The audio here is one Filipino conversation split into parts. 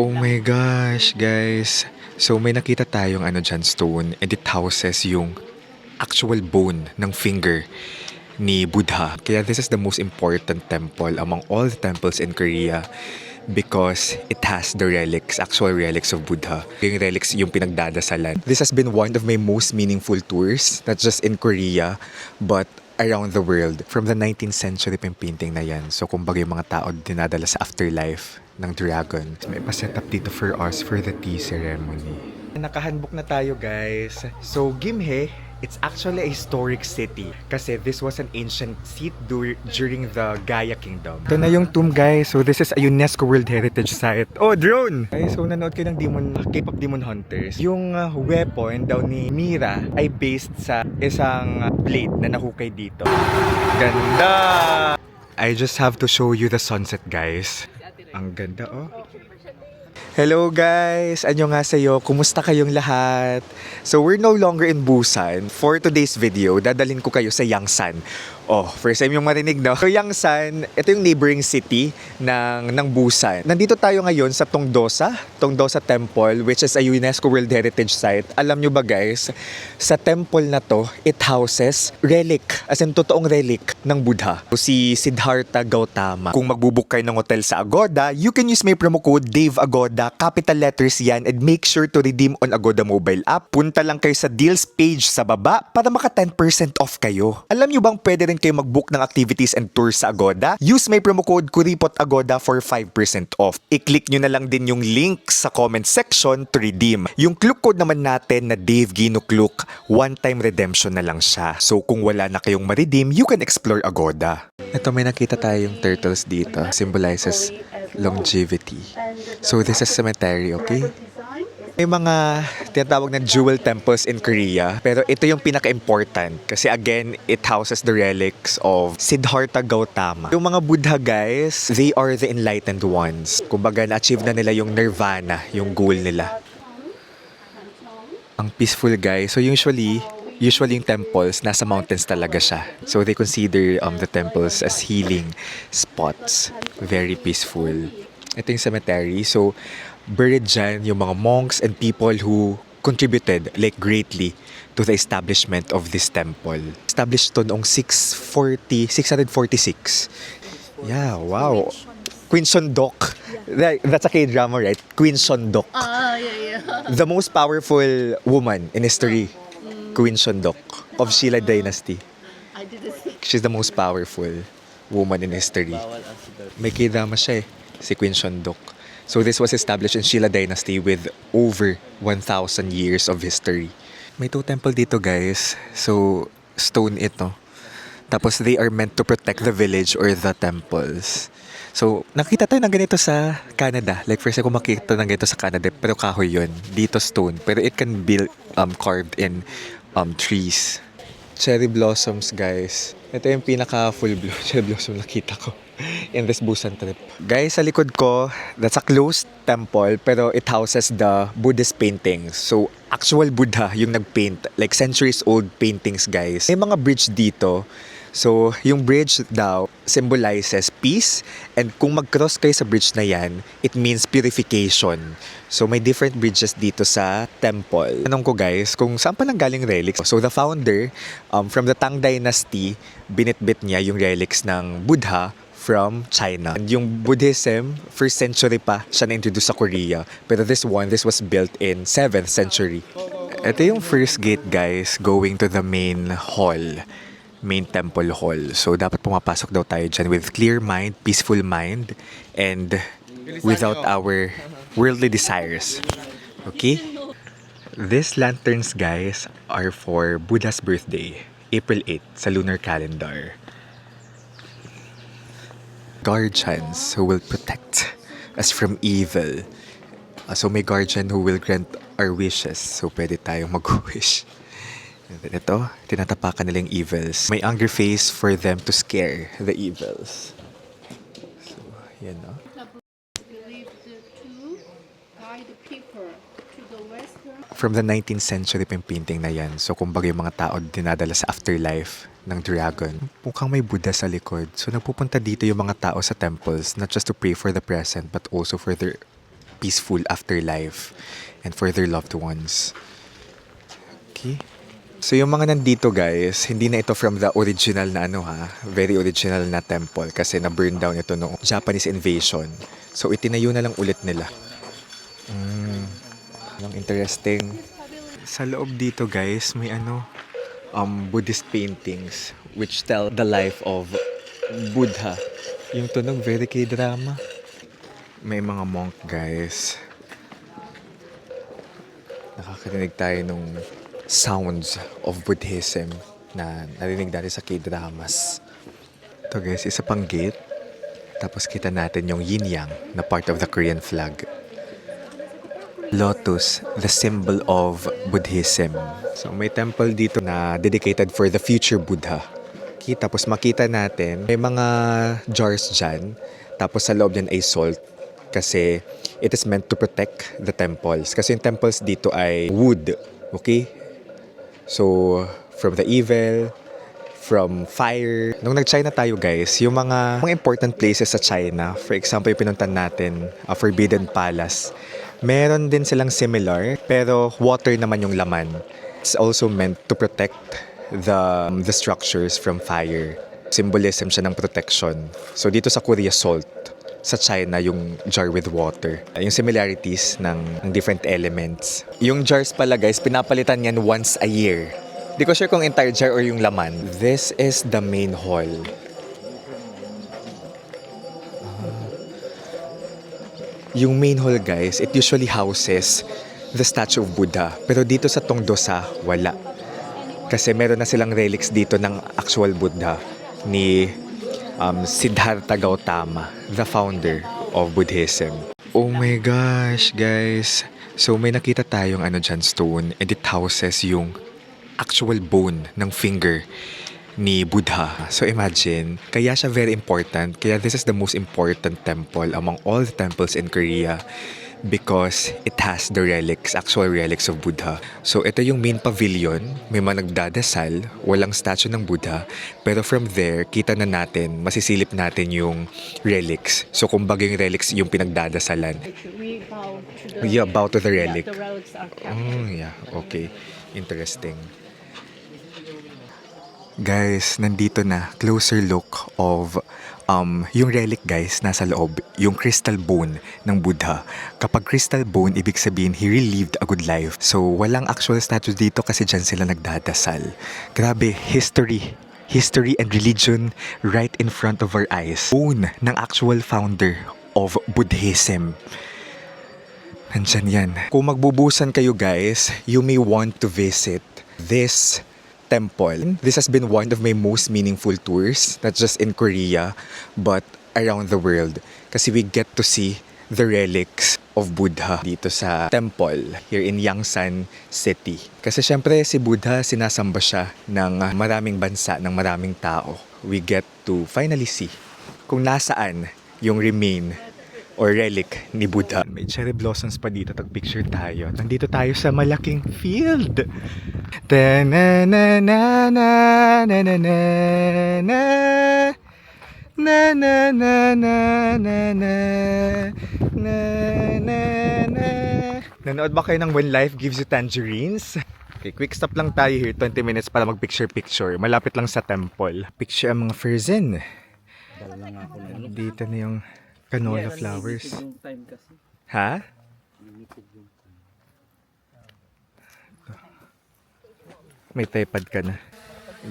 Oh my gosh, guys. So may nakita tayong dyan, stone, and it houses yung actual bone ng finger ni Buddha. Kaya this is the most important temple among all the temples in Korea because it has the relics, actual relics of Buddha. Yung relics yung pinagdadasalan. This has been one of my most meaningful tours, not just in Korea, but around the world. From the 19th century pa yung painting na yan. So kumbaga yung mga tao dinadala sa afterlife ng dragon. May pa-set up dito for us for the tea ceremony. Nakahandbook na tayo, guys. So Gimhae, it's actually a historic city kasi this was an ancient seat during the Gaya Kingdom. Ito na yung tomb, guys. So this is a UNESCO World Heritage Site. Oh, drone! Okay, so nanood kayo ng K-pop Demon Hunters. Yung weapon daw ni Mira ay based sa isang blade na nahukay dito. Ganda! I just have to show you the sunset, guys. Ang ganda, oh. Hello guys! Annyeonghaseyo! Kumusta kayong lahat? So we're no longer in Busan. For today's video, dadalhin ko kayo sa Yangsan. Oh, first time yung marinig, no? So Yangsan, ito yung neighboring city ng Busan. Nandito tayo ngayon sa Tongdosa Temple, which is a UNESCO World Heritage Site. Alam nyo ba, guys, sa temple na to, it houses relic, as in totoong relic ng Buddha. Si Siddhartha Gautama. Kung magbubook kayo ng hotel sa Agoda, you can use my promo code DAVEAGODA, capital letters yan, and make sure to redeem on Agoda mobile app. Punta lang kayo sa deals page sa baba para maka 10% off kayo. Alam nyo bang pwede rin kayo mag-book ng activities and tours sa Agoda? Use my promo code KURIPOTAGODA for 5% off. I-click nyo na lang din yung link sa comment section to redeem. Yung Klook code naman natin na Dave Gino Klook, one-time redemption na lang siya. So kung wala na kayong ma-redeem, you can explore Agoda. Ito, may nakita tayong turtles dito. Symbolizes longevity. So this is cemetery, okay? May mga tinatawag na jewel temples in Korea, pero ito yung pinaka-important kasi again, it houses the relics of Siddhartha Gautama. Yung mga Buddha, guys, they are the enlightened ones. Kumbaga, na-achieve na nila yung nirvana, yung goal nila. Ang peaceful, guys. So usually yung temples, nasa mountains talaga siya. So they consider the temples as healing spots. Very peaceful. Ito yung cemetery. So, buried dyan yung mga monks and people who contributed greatly to the establishment of this temple. Established to noong 646. Yeah, wow. Queen Sondok. That's a K-drama, right? Queen Sondok. Yeah. The most powerful woman in history. Queen Sondok of Shilla Dynasty. I didn't see. She's the most powerful woman in history. May K-drama siya si Queen Sondok. So this was established in Shilla Dynasty with over 1,000 years of history. May two temple dito, guys. So stone ito. Tapos they are meant to protect the village or the temples. So nakita tayo ng ganito sa Canada. Like first ako makita ng ganito sa Canada, pero kahoy yun. Dito stone. Pero it can be carved in trees. Cherry blossoms, guys. Ito yung pinaka full cherry blossom nakita ko in this Busan trip. Guys, sa likod ko, that's a closed temple pero it houses the Buddhist paintings. So, actual Buddha yung nagpaint. Like centuries old paintings, guys. May mga bridge dito. So, yung bridge daw symbolizes peace, and kung mag-cross kayo sa bridge na yan, it means purification. So, may different bridges dito sa temple. Tanong ko, guys, kung saan pa nanggaling relics? So, the founder, from the Tang Dynasty, binitbit niya yung relics ng Buddha from China. And yung Buddhism, 1st century pa siya na-introduce sa Korea. Pero this was built in 7th century. Ito yung first gate, guys, going to the main temple hall. So, dapat pumapasok daw tayo dyan with clear mind, peaceful mind, and without our worldly desires. Okay? These lanterns, guys, are for Buddha's birthday, April 8 sa lunar calendar. Guardians who will protect us from evil. So, may guardian who will grant our wishes. So, pwede tayong mag-wish. Ito, tinatapakan nila yung evils. May angry face for them to scare the evils. So, yan, no? From the 19th century pa yung painting na yan. So, kumbaga yung mga tao dinadala sa afterlife ng dragon. Mukhang may Buddha sa likod. So, nagpupunta dito yung mga tao sa temples, not just to pray for the present, but also for their peaceful afterlife and for their loved ones. Okay. So yung mga nandito guys, hindi na ito from the original na very original na temple kasi na-burn down ito noong Japanese invasion. So itinayo na lang ulit nila. Ang interesting. Sa loob dito guys, may Buddhist paintings which tell the life of Buddha. Yung tunog, very K-drama. May mga monk guys. Nakakarinig tayo nung sounds of Buddhism na narinig natin sa K-dramas. Ito guys, isa pang gate. Tapos kita natin yung yin-yang na part of the Korean flag. Lotus, the symbol of Buddhism. So may temple dito na dedicated for the future Buddha. Okay, tapos makita natin, may mga jars dyan. Tapos sa loob yan ay salt. Kasi it is meant to protect the temples. Kasi yung temples dito ay wood. Okay? So, from the evil, from fire. Nung nag-China tayo guys, yung mga important places sa China, for example, yung pinuntan natin, Forbidden Palace, meron din silang similar, pero water naman yung laman. It's also meant to protect the structures from fire. Symbolism siya ng protection. So, dito sa Korea, salt. Sa China, yung jar with water. Yung similarities ng different elements. Yung jars pala guys, pinapalitan yan once a year. Di ko sure kung entire jar or yung laman. This is the main hall. Yung main hall guys, it usually houses the statue of Buddha. Pero dito sa Tongdosa, wala. Kasi meron na silang relics dito ng actual Buddha ni Siddhartha Gautama, the founder of Buddhism. Oh my gosh, guys. So may nakita tayong dyan, stone, and it houses yung actual bone ng finger ni Buddha. So imagine, kaya siya very important. Kaya this is the most important temple among all the temples in Korea because it has the relics, actual relics of Buddha. So ito yung main pavilion, may mga nagdadasal, walang statue ng Buddha, pero from there, kita na natin, masisilip natin yung relics. So kumbaga yung relics yung pinagdadasalan. We bow to the, Yeah, bow to the relic. the relics are kept. Oh, yeah. Okay. Interesting. Guys, nandito na. Closer look of yung relic guys, nasa loob. Yung crystal bone ng Buddha. Kapag crystal bone, ibig sabihin, he really lived a good life. So, walang actual statue dito kasi dyan sila nagdadasal. Grabe, history and religion right in front of our eyes. Bone ng actual founder of Buddhism. Nandyan yan. Kung magbubusan kayo guys, you may want to visit this temple. This has been one of my most meaningful tours, not just in Korea, but around the world. Kasi we get to see the relics of Buddha dito sa temple here in Yangsan City. Kasi syempre si Buddha, sinasamba siya ng maraming bansa, ng maraming tao. We get to finally see kung nasaan yung remain or relic ni Buddha. May cherry blossoms pa dito. Tag-picture tayo. Nandito tayo sa malaking field. Nanood ba kayo ng When Life Gives You Tangerines? Okay, quick stop lang tayo here. 20 minutes para mag-picture-picture. Malapit lang sa temple. Picture ang mga frozen. Dito na yung canola flowers. Ha? May tripod ka na.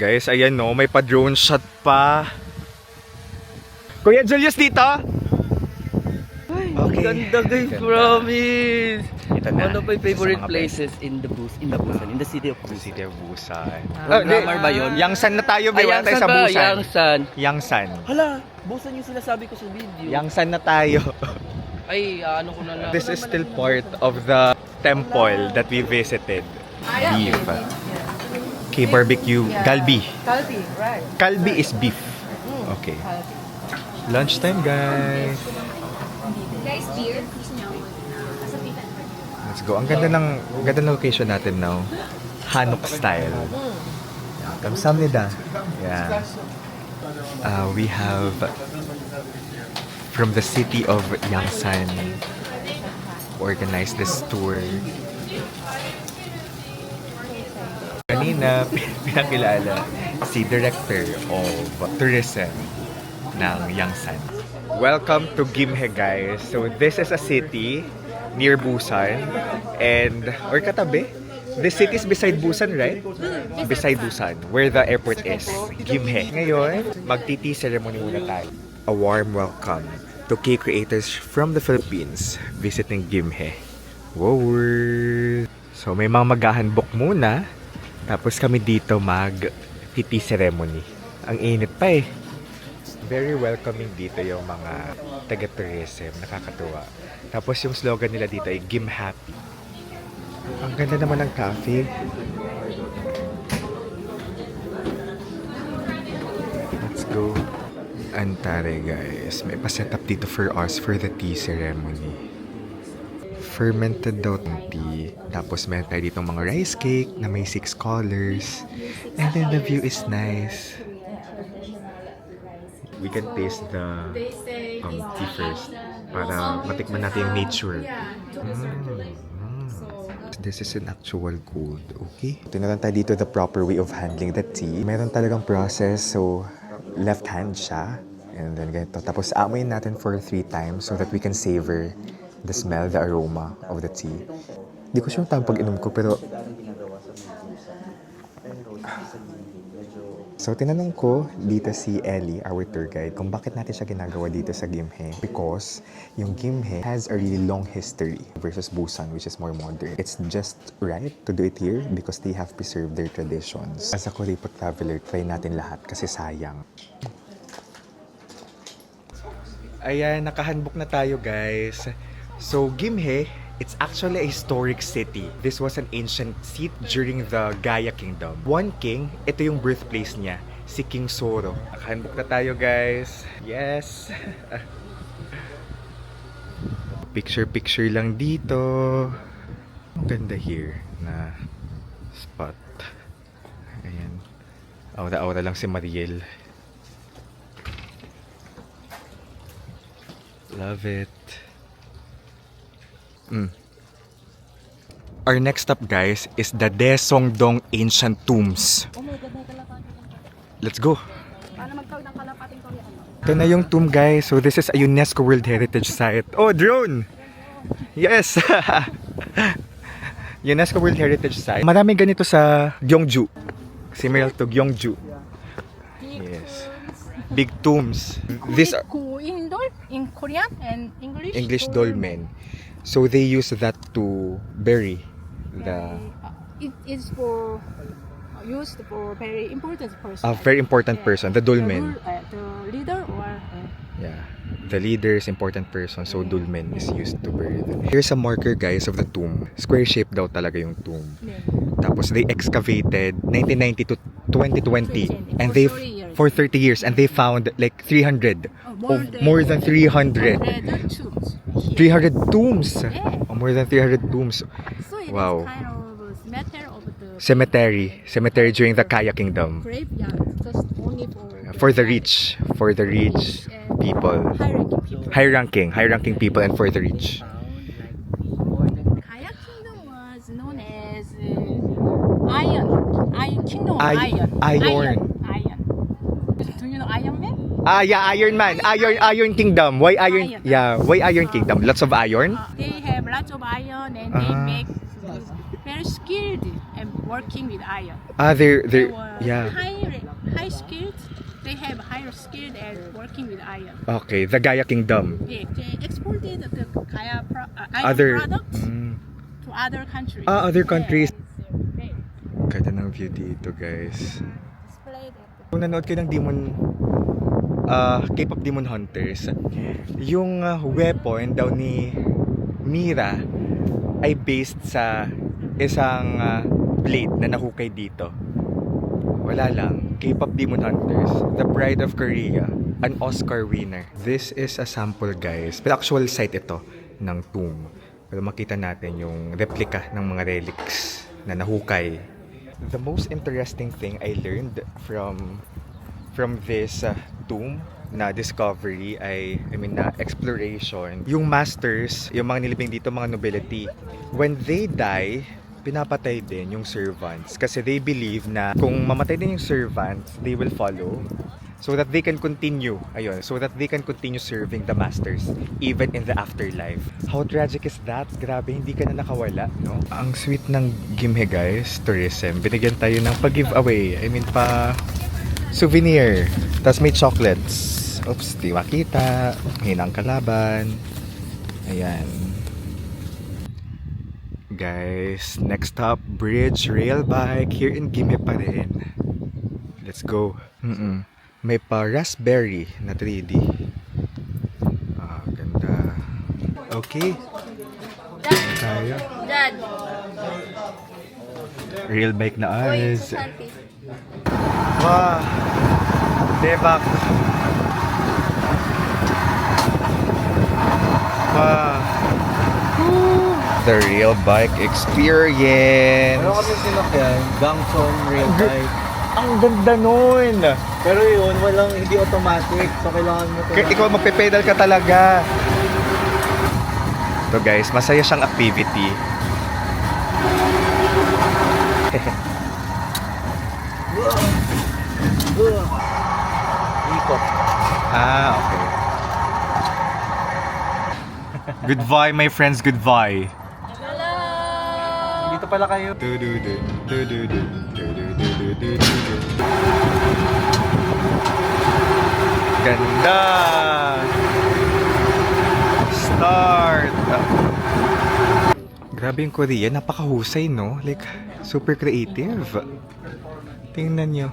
Guys, ayan no, may pa-drone shot pa. Kuya Julius dito? Okay. Ganda guys, promise. Ito na. One of my favorite Sa mga places in the city of Busan. City of Busan. Grammar ba yun? Yangsan na tayo, Ay, wala tayo Yangsan sa ba? Busan. Yangsan. Yangsan. Hala, Busan yung sinasabi ko sa video. Yangsan na tayo. Ay, ano ko na lang. This is still part of the temple that we visited. Beef. Okay, barbecue. Galbi. Kalbi, right. Kalbi is beef. Okay. Lunchtime, guys. Guys, beer. Let's go. Ang ganda ng location natin now. Hanok style. Kamsahamnida. Yeah. We have from the city of Yangsan organize this tour. Kanina, pinakilala si Director of Tourism ng Yangsan. Welcome to Gimhae, guys. So this is a city near Busan and or katabi. The city is beside Busan, right? Beside Busan, where the airport is. Gimhae. Ngayon, mag-tea ceremony muna tayo. A warm welcome to K creators from the Philippines visiting Gimhae. Wow! So may mga mag-handbook muna. Tapos kami dito mag-tea ceremony. Ang init pa eh. Very welcoming dito yung mga taga-tourism. Nakakatuwa. Tapos yung slogan nila dito ay Gim Happy. Ang ganda naman ng cafe. Let's go. Antare guys. May pa-set up dito for us for the tea ceremony. Fermented daw ng tea. Tapos meron tayo dito mga rice cake na may 6 colors. And then the view is nice. We can taste the tea first para matikman natin yung nature. This is an actual gold, okay? Tinuruan tayo dito the proper way of handling the tea. Meron talagang process, so left hand siya. And then ganito. Tapos amoyin natin for 3 times so that we can savor the smell, the aroma of the tea. Hindi ko sure yung tamang pag-inom ko, pero so, tinanong ko dito si Ellie, our tour guide, kung bakit natin siya ginagawa dito sa Gimhae. Because yung Gimhae has a really long history versus Busan, which is more modern. It's just right to do it here because they have preserved their traditions. As a Korean traveler, try natin lahat kasi sayang. Ayan, nakahandbook na tayo guys. So, Gimhae, it's actually a historic city. This was an ancient seat during the Gaya Kingdom. One king, ito yung birthplace niya, si King Soro. Nakahandbook na tayo guys. Yes! Picture lang dito. Ang ganda here na spot. Ayan. Aura-aura lang si Mariel. Love it. Our next stop, guys, is the Daesongdong Ancient Tombs. Let's go. Ito na yung tomb, guys. So this is a UNESCO World Heritage Site. Oh, drone! Yes! UNESCO World Heritage Site. Marami ganito sa Gyeongju. Similar to Gyeongju. Yes. Big tombs. These are Indol in Korean and English. English dolmen. So they use that to bury the It is for used for very important person. a very important person, the dolmen. The leader or Yeah, the leader is important person, so dolmen is used to bury them. Here's a marker, guys, of the tomb. Square shape daw talaga yung tomb. Tapos they excavated 1990 to 2020, and they for 30 years, and they found like 300 more than 300 300 tombs. Oh, more than 300 tombs. So it Wow. is kind of matter of the Cemetery during the Kaya Kingdom. graveyard, just only For the rich people. High-ranking people, and for the rich. Kaya Kingdom was known as Iron Kingdom of Iron. Iron. Do you know Iron Man? Yeah, Iron Man. Iron Kingdom. Why Iron? Iron. Yeah, why Iron Kingdom? Lots of iron? They have lots of iron and they make very skilled and working with iron. They're They were yeah. high skilled. They have higher skilled and working with iron. Okay, the Gaya Kingdom. They exported the Kaya iron Other products to other countries. other countries. Yeah. Ganda ng view dito, guys. Displayed at the Kung nanood kayo ng K-pop Demon Hunters, yung weapon daw ni Mira ay based sa isang blade na nahukay dito. Wala lang. K-pop Demon Hunters, the pride of Korea, an Oscar winner. This is a sample, guys. Pero actual site ito ng tomb. Pero makita natin yung replica ng mga relics na nahukay. The most interesting thing I learned from this tomb na discovery na exploration. Yung masters, yung mga nilibing dito, mga nobility, when they die, pinapatay din yung servants. Kasi they believe na kung mamatay din yung servants, they will follow. So that they can continue, so that they can continue serving the masters even in the afterlife. How tragic is that? Grabe, hindi ka na nakawala, no? Ang sweet ng Gimhe, guys, tourism. Binigyan tayo ng pa-giveaway. pa souvenir. Tapos may chocolates. Oops, di makita. Hinang kalaban. Ayan. Guys, next stop, bridge, rail bike. Here in Gimhe pa rin. Let's go. May pa raspberry na 3D. Ganda. Okay. Tayo. Dad. Real bike na Uy, eyes. Santi. Wow. Debak. Wow. The real bike experience. Meron kami sinakyan, Gangson Real Bike. Ang ganda nun. Pero yun, hindi automatic. So kailangan mo Kaya ikaw magpe-pedal ka talaga. So guys, masaya siyang activity. ikot. Okay. Goodbye, my friends. Goodbye. Dito pala kayo. Ganda! Start! Grabe yung Korea, napakahusay, no? Like, super creative. Tingnan nyo.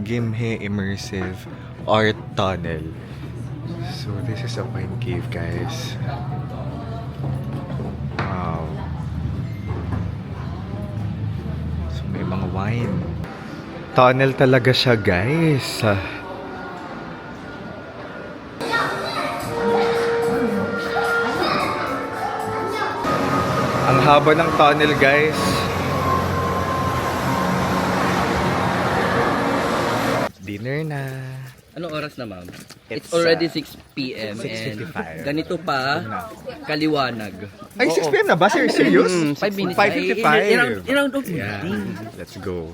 Gimhe Immersive Art Tunnel. So, this is a wine cave, guys. Wow. So, may mga wine. Tunnel talaga siya, guys. Ang haba ng tunnel, guys. Dinner na. Anong oras na, ma'am? It's, It's already 6 p.m. 6:55. and ganito pa, kaliwanag. Ay, 6 p.m. na ba? Serious? 5 minutes. 5:55. Around of Yeah. Let's go.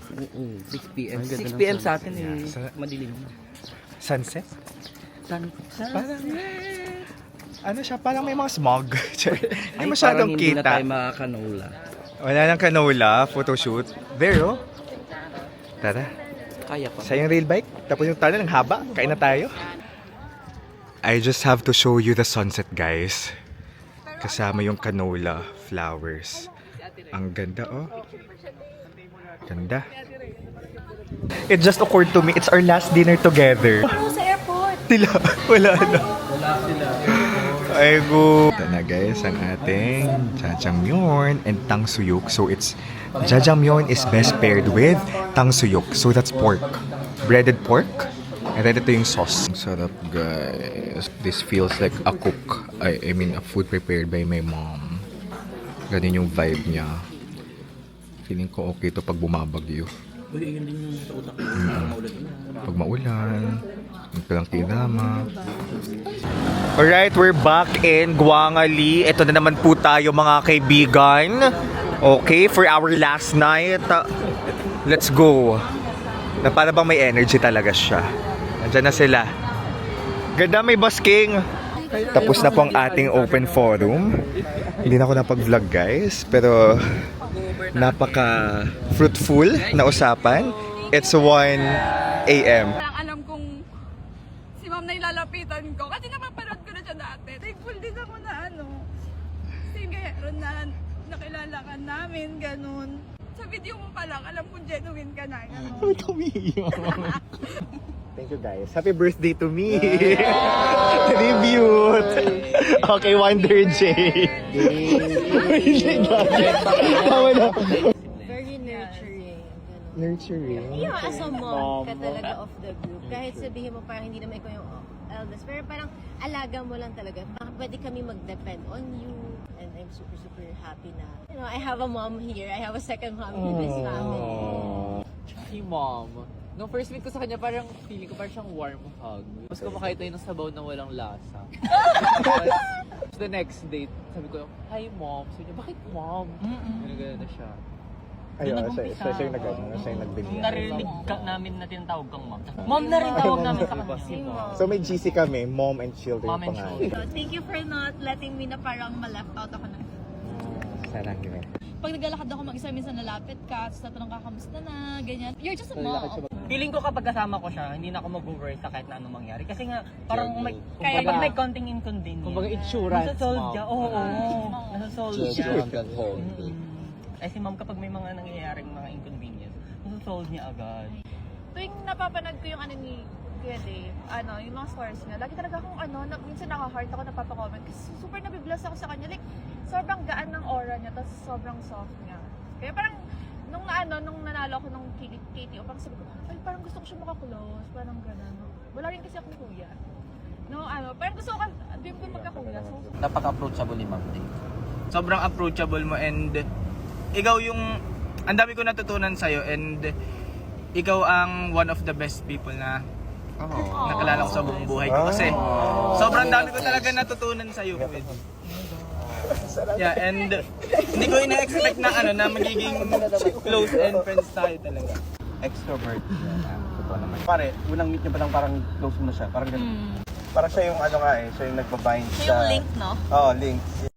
6 p.m. 6 p.m. sa atin eh. Madilim. Sunset? Parang, ano siya? Parang may mga smog. Hindi masyadong Hindi na kita. tayo makakanola. Wala nang canola, photoshoot. There, oh. Tara. Kaya pa. Sa yung rail bike, tapos yung tunnel, ang haba. Kain na tayo. I just have to show you the sunset, guys. Kasama yung canola flowers. Ang ganda, oh. Ganda. It just occurred to me, it's our last dinner together. Sa airport. Sila, wala na. Wala sila. Ay, go. Ito na, guys, ang ating jjajangmyeon and tangsuyuk. So, it's jjajangmyeon is best paired with tangsuyuk. So, that's pork. Breaded pork. And then ito yung sauce. Ang sarap, guys. This feels like a cook. I mean, a food prepared by my mom. Ganun yung vibe niya. Feeling ko okay to pag bumabagyo. Uy, yun din yung sa utak. Pag maulan, magpalang kinama. Alright, we're back in Gwangali. Ito na naman po tayo, mga kaibigan. Okay, for our last night. Let's go. Na para bang may energy talaga siya. Nandiyan na sila. Ganda, may busking. Tapos na po ang ating open forum. Hindi na ako napag-vlog, guys. Pero napaka fruitful na usapan. It's 1 a.m. Parang alam kong si ma'am na ilalapitan ko kasi napapanood ko na siya dati. Thankful din ako na singero na nakilala ka namin, ganun. Sa video mo pa lang, alam kong genuine ka na, ganun. Thank you, guys. Happy birthday to me! Tribute! Okay, Wonder J. Very nurturing. Nurturing. Yeah, as a mom ka talaga of the group. Kahit sabihin mo parang hindi naman ikaw yung eldest. Pero parang alaga mo lang talaga. Pwede kami mag-depend on you. And I'm super, super happy na, I have a mom here. I have a second mom in this family. Si mom. Nung first meet ko sa kanya, parang feeling ko parang siyang warm hug. Tapos kumakain tayo ng sabaw na walang lasa. Tapos the next date, sabi ko, hi mom. Sabi niya, bakit mom? Ganun na siya. Ayun, siya yung nagbigay. Nung narinig namin na tinatawag kang mom. Mom na rin tawag namin sa kanya. So may GC kami, mom and children Mom and pangalan. children. Thank you for not letting me na parang ma-left out ako na. Sarang yun. Pag naglalakad ako mag-isa, minsan nalapit ka, tapos tatanong ka, kamusta na, ganyan. You're just a mom. Feeling ko kapag kasama ko siya, hindi na ako mag-worry sa kahit na anong mangyari. Kasi nga, parang may, Kumbaga- kapag may konting inconvenience. Kumbaga insurance, Nasa-solve mom. siya. Oo. Nasa-solve siya. Children. Ay si mom kapag may mga nangyayaring mga inconvenience, nasa-solve niya agad. Tuwing napapanood ko yung ano ni Kuya Dave, yung mga stories niya, lagi talaga akong minsan nakaka-heart ako napapa-comment kasi super nabibless ako sa kanya. Like, sobrang gaan ng aura niya, tapos sobrang soft niya. Kaya parang, nung nanalo ako nung KTO, parang sabi ko, ay, parang gusto ko siya makaklose, parang gano'n. Wala rin kasi akong kuya. Parang gusto ko, din ko magkakuya. So, Napaka-approachable ni Ma'am Dave. Sobrang approachable mo and ikaw yung, ang dami ko natutunan sa'yo and ikaw ang one of the best people na nakilala ko sa buong buhay ko kasi sobrang dami ko talaga natutunan sa'yo. Yeah, and hindi ko ina-expect na na magiging close and friends tayo talaga. Extrovert. Totoo naman. Pare, unang meet niyo pa lang parang close mo na siya. Parang ganun. Parang siya yung siya yung nagbabind sa... siya yung link, no? Oo, link.